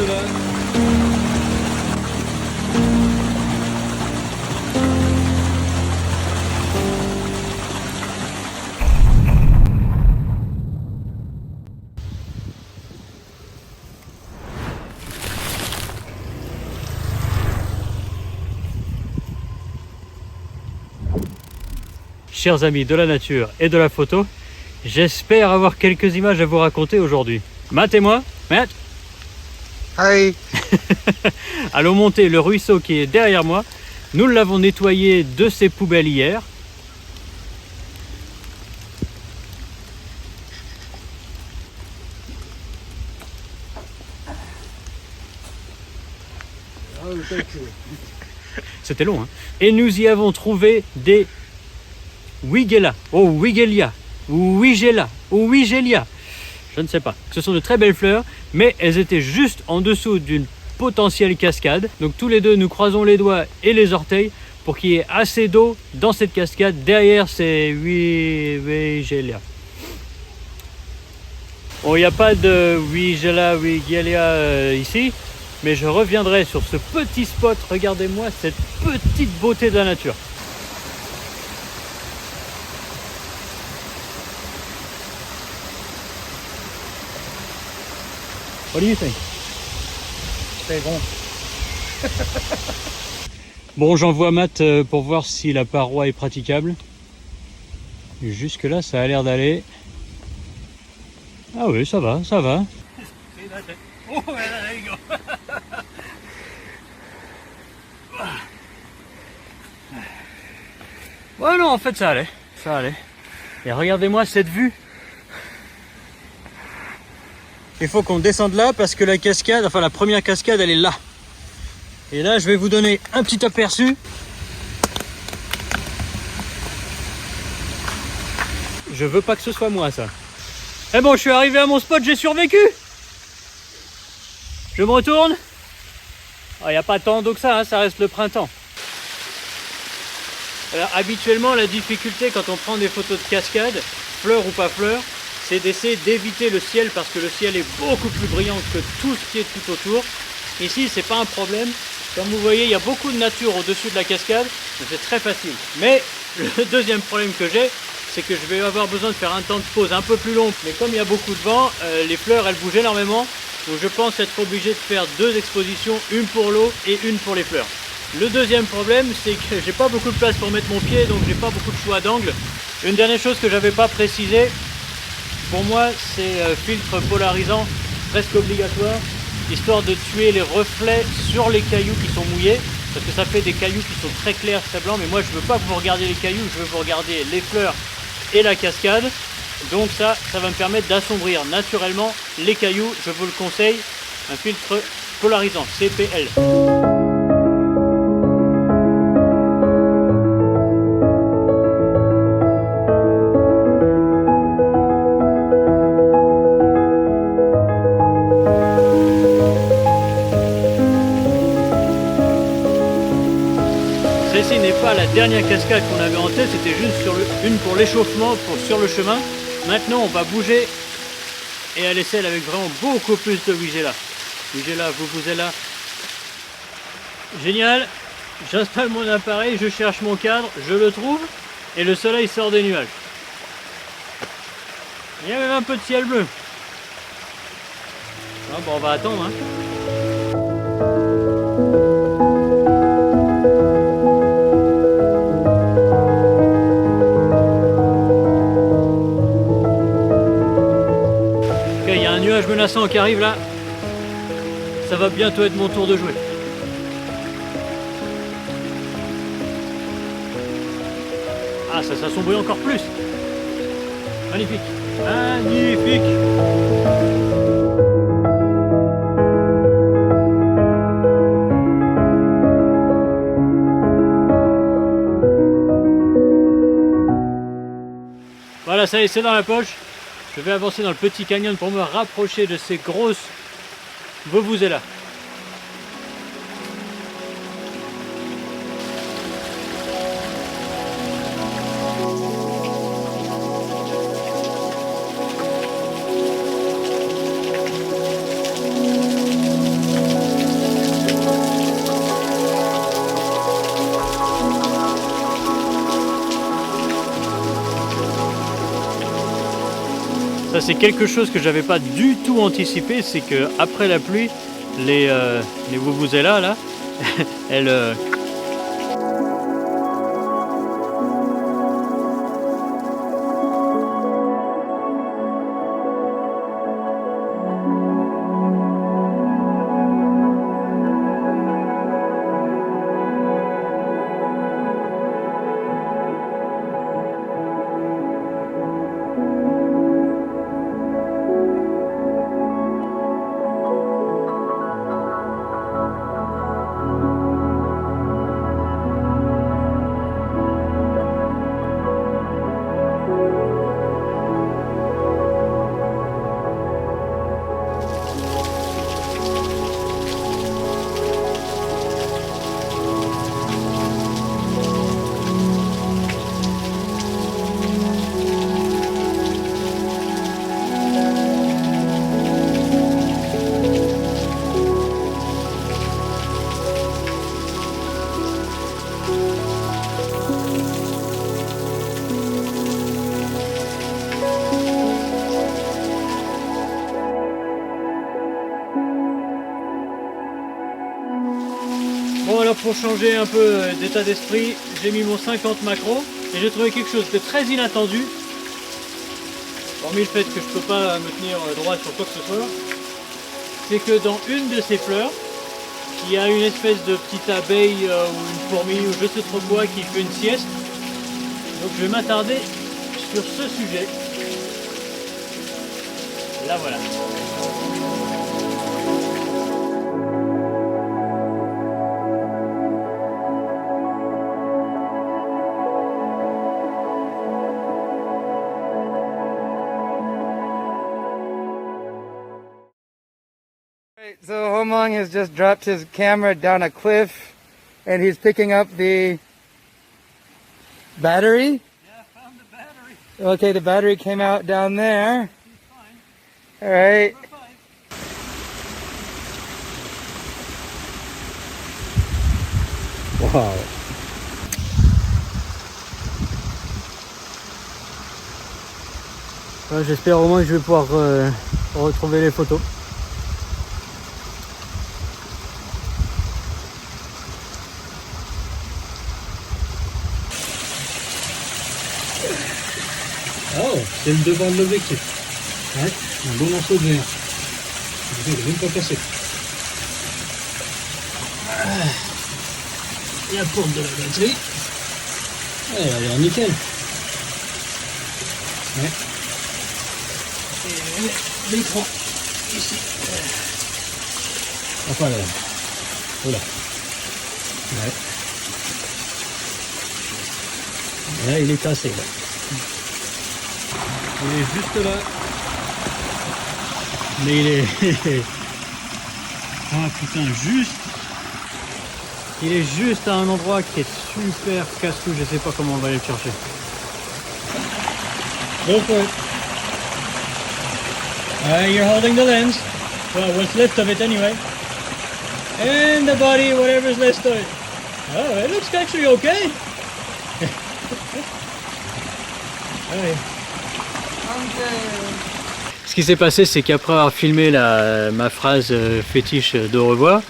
là. Chers amis de la nature et de la photo, j'espère avoir quelques images à vous raconter aujourd'hui. Matt et moi, Matt, Hi. allons monter le ruisseau qui est derrière moi. Nous l'avons nettoyé de ses poubelles hier. C'était long, hein. Et nous y avons trouvé des Weigela, Weigelia, ou Weigela, ou Weigelia. Je ne sais pas. Ce sont de très belles fleurs, mais elles étaient juste en dessous d'une potentielle cascade. Donc tous les deux, nous croisons les doigts et les orteils pour qu'il y ait assez d'eau dans cette cascade derrière ces Weigelia. Bon, il n'y a pas de Weigela, Weigelia ici, mais je reviendrai sur ce petit spot. Regardez-moi cette petite beauté de la nature. What do you think? C'est bon. Bon, j'envoie Matt pour voir si la paroi est praticable. Jusque là, ça a l'air d'aller. Ah oui, ça va, ça va. Ouais, non, en fait, ça allait. Ça allait. Et regardez-moi cette vue. Il faut qu'on descende là parce que la cascade, enfin la première cascade, elle est là. Et là, je vais vous donner un petit aperçu. Je veux pas que ce soit moi, ça. Eh bon, je suis arrivé à mon spot, j'ai survécu. Je me retourne. Il n'y a pas tant d'eau que ça, hein, ça reste le printemps. Alors, habituellement, la difficulté quand on prend des photos de cascade, fleurs ou pas fleurs, c'est d'essayer d'éviter le ciel parce que le ciel est beaucoup plus brillant que tout ce qui est tout autour. Ici, c'est pas un problème. Comme vous voyez, il y a beaucoup de nature au-dessus de la cascade, donc c'est très facile. Mais le deuxième problème que j'ai, c'est que je vais avoir besoin de faire un temps de pause un peu plus long. Mais comme il y a beaucoup de vent, les fleurs, elles bougent énormément. Donc je pense être obligé de faire deux expositions, une pour l'eau et une pour les fleurs. Le deuxième problème, c'est que j'ai pas beaucoup de place pour mettre mon pied, donc j'ai pas beaucoup de choix d'angle. Une dernière chose que j'avais pas précisé, pour moi, c'est filtre polarisant presque obligatoire, histoire de tuer les reflets sur les cailloux qui sont mouillés, parce que ça fait des cailloux qui sont très clairs, très blancs, mais moi je veux pas que vous regardiez les cailloux, je veux vous regarder les fleurs et la cascade. Donc ça va me permettre d'assombrir naturellement les cailloux, je vous le conseille, un filtre polarisant, CPL. Celle-ci n'est pas la dernière cascade qu'on avait en tête, c'était juste une pour l'échauffement, sur le chemin. Maintenant, on va bouger et aller celle avec vraiment beaucoup plus de Weigela. Weigela, vous êtes là. Génial. J'installe mon appareil, je cherche mon cadre, je le trouve et le soleil sort des nuages. Il y a même un peu de ciel bleu. Ah, bon, on va attendre, hein. Menaçant qui arrive là, ça va bientôt être mon tour de jouer. Ah, ça s'assombrit encore plus. Magnifique, magnifique. Voilà, ça y est, c'est dans la poche. Je vais avancer dans le petit canyon pour me rapprocher de ces grosses vuvuzelas. Ça c'est quelque chose que j'avais pas du tout anticipé, c'est que après la pluie, les vuvuzelas là, elles Bon, alors pour changer un peu d'état d'esprit, j'ai mis mon 50 macro et j'ai trouvé quelque chose de très inattendu. Hormis le fait que je peux pas me tenir droit sur quoi que ce soit, c'est que dans une de ces fleurs, il y a une espèce de petite abeille ou une fourmi ou je sais trop quoi qui fait une sieste. Donc je vais m'attarder sur ce sujet. Là voilà. So Homong has just dropped his camera down a cliff and he's picking up the battery. Yeah, I found the battery. Okay, the battery came out down there. All right. Wow. J'espère au moins que je vais pouvoir retrouver les photos. Oh, c'est le devant de l'objectif. Ouais, un bon morceau de verre. Il n'est même pas cassé. La porte de la batterie. Ouais, elle a l'air nickel. Ouais. Et l'écran, ici. Enfin là. Voilà. Ouais. Là, il est cassé là. Il est juste là. Mais il est... Ah putain, juste. Il est juste à un endroit qui est super casse-cou. Je sais pas comment on va aller le chercher. Go for it. You're holding the lens. Well, what's left of it anyway. And the body, whatever's left of it. Oh, it looks actually okay. Ouais. Ce qui s'est passé, c'est qu'après avoir filmé ma phrase fétiche d'au revoir,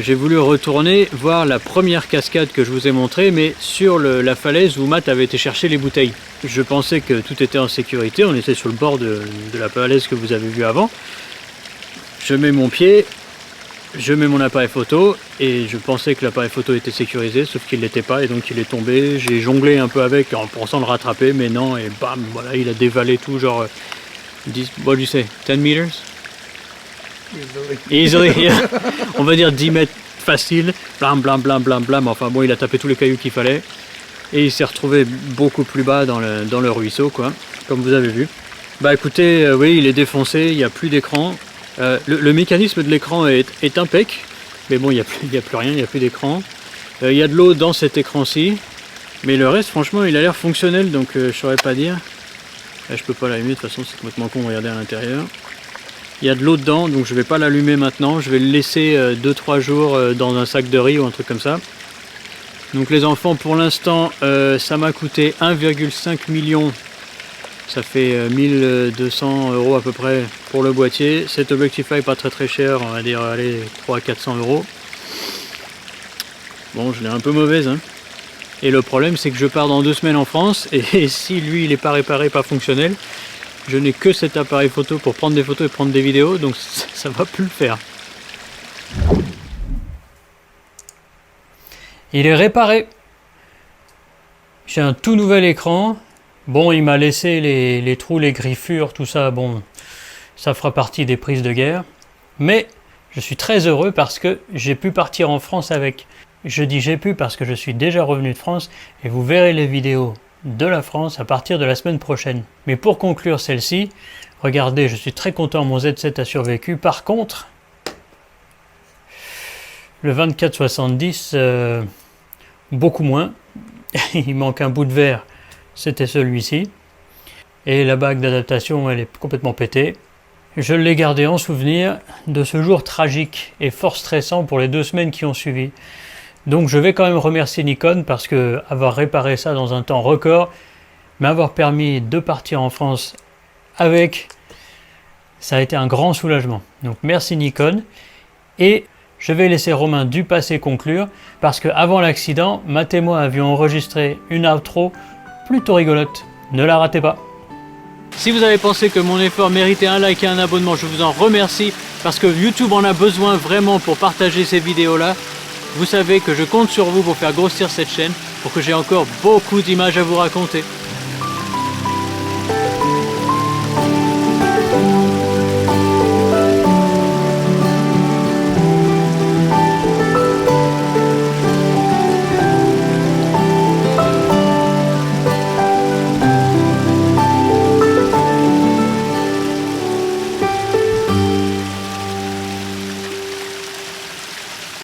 j'ai voulu retourner voir la première cascade que je vous ai montrée, mais sur la falaise où Matt avait été chercher les bouteilles. Je pensais que tout était en sécurité, on était sur le bord de la falaise que vous avez vue avant. Je mets mon pied, je mets mon appareil photo, et je pensais que l'appareil photo était sécurisé, sauf qu'il ne l'était pas, et donc il est tombé. J'ai jonglé un peu avec en pensant le rattraper, mais non, et bam, voilà, il a dévalé tout, genre 10, what do you say, 10 meters? Easily, yeah. On va dire 10 mètres facile, blam blam blam blam blam, enfin bon, il a tapé tous les cailloux qu'il fallait, et il s'est retrouvé beaucoup plus bas dans le ruisseau, quoi, comme vous avez vu. Bah écoutez, oui, il est défoncé, il n'y a plus d'écran. Le mécanisme de l'écran est impec, mais bon, il n'y a plus rien, il n'y a plus d'écran. Il y a de l'eau dans cet écran-ci, mais le reste, franchement, il a l'air fonctionnel, donc je saurais pas dire. Là, je peux pas l'allumer, de toute façon, c'est complètement con de regarder à l'intérieur. Il y a de l'eau dedans, donc je vais pas l'allumer maintenant, je vais le laisser 2-3 jours dans un sac de riz ou un truc comme ça. Donc les enfants, pour l'instant, ça m'a coûté 1,5 million Ça fait 1200 € à peu près pour le boîtier. Cet objectif-là est pas très cher, on va dire allez 300 à 400 €. Bon, je l'ai un peu mauvaise, hein. Et le problème, c'est que je pars dans 2 semaines en France, et si lui, il n'est pas réparé, pas fonctionnel, je n'ai que cet appareil photo pour prendre des photos et prendre des vidéos, donc ça va plus le faire. Il est réparé. J'ai un tout nouvel écran. Bon, il m'a laissé les trous, les griffures, tout ça, bon, ça fera partie des prises de guerre. Mais je suis très heureux parce que j'ai pu partir en France avec. Je dis j'ai pu parce que je suis déjà revenu de France et vous verrez les vidéos de la France à partir de la semaine prochaine. Mais pour conclure celle-ci, regardez, je suis très content, mon Z7 a survécu. Par contre, le 24-70, beaucoup moins. Il manque un bout de verre, c'était celui-ci. Et la bague d'adaptation, elle est complètement pétée. Je l'ai gardé en souvenir de ce jour tragique et fort stressant pour les 2 semaines qui ont suivi. Donc je vais quand même remercier Nikon parce que avoir réparé ça dans un temps record, m'avoir permis de partir en France avec, ça a été un grand soulagement. Donc merci Nikon. Et je vais laisser Romain du passé conclure parce que avant l'accident, Matt et moi avions enregistré une outro plutôt rigolote. Ne la ratez pas. Si vous avez pensé que mon effort méritait un like et un abonnement, je vous en remercie parce que YouTube en a besoin vraiment pour partager ces vidéos-là. Vous savez que je compte sur vous pour faire grossir cette chaîne, pour que j'ai encore beaucoup d'images à vous raconter.